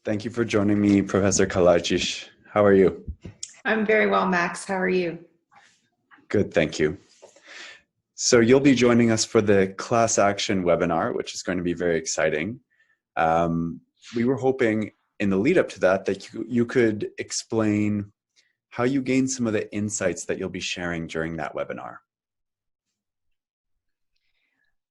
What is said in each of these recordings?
Thank you for joining me, Professor Kalajdzic. How are you? I'm very well, Max. How are you? Good, thank you. So you'll be joining us for the class action webinar, which is going to be very exciting. We were hoping in the lead up to that you could explain how you gained some of the insights that you'll be sharing during that webinar.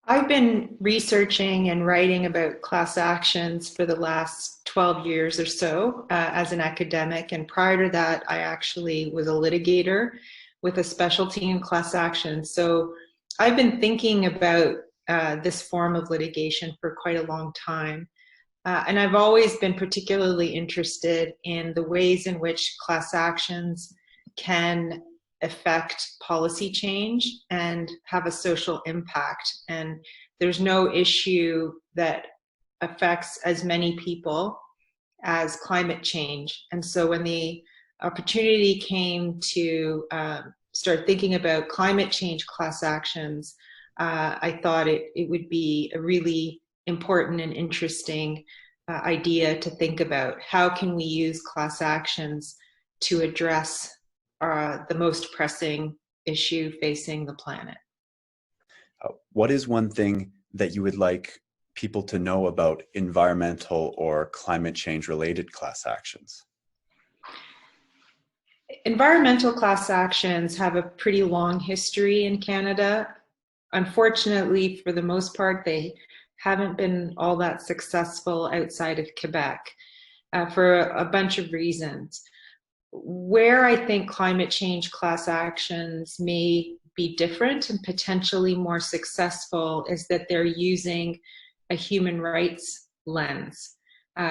I've been researching and writing about class actions for the last 12 years or so as an academic. And prior to that, I actually was a litigator with a specialty in class actions. So I've been thinking about this form of litigation for quite a long time. And I've always been particularly interested in the ways in which class actions can affect policy change and have a social impact. And there's no issue that affects as many people as climate change. And so when the opportunity came to start thinking about climate change class actions, I thought it would be a really important and interesting idea to think about. How can we use class actions to address the most pressing issue facing the planet? What is one thing that you would like people to know about environmental or climate change related class actions? Environmental class actions have a pretty long history in Canada. Unfortunately, for the most part, they haven't been all that successful outside of Quebec for a bunch of reasons. Where I think climate change class actions may be different and potentially more successful is that they're using a human rights lens.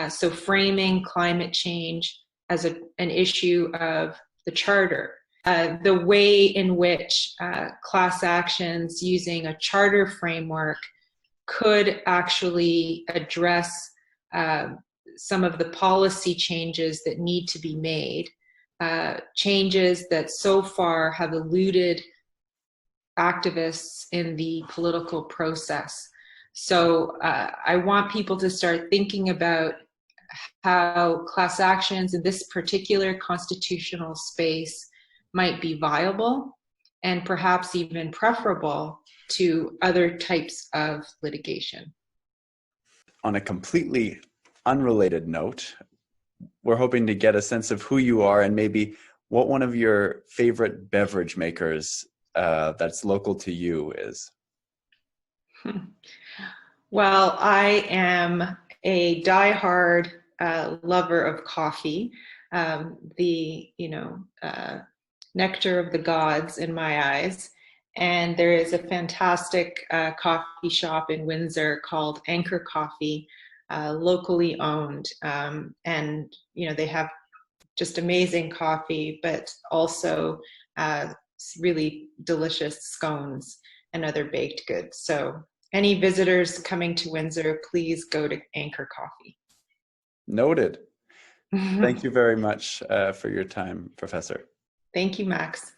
So framing climate change as an issue of the Charter. The way in which class actions using a Charter framework could actually address some of the policy changes that need to be made. Changes that so far have eluded activists in the political process. So I want people to start thinking about how class actions in this particular constitutional space might be viable and perhaps even preferable to other types of litigation. On a completely unrelated note, we're hoping to get a sense of who you are and maybe what one of your favorite beverage makers that's local to you is. Well, I am a diehard lover of coffee, the nectar of the gods in my eyes. And there is a fantastic coffee shop in Windsor called Anchor Coffee, locally owned, and they have just amazing coffee, but also really delicious scones and other baked goods. So any visitors coming to Windsor, please go to Anchor Coffee. Noted. Thank you very much for your time, Professor. Thank you, Max.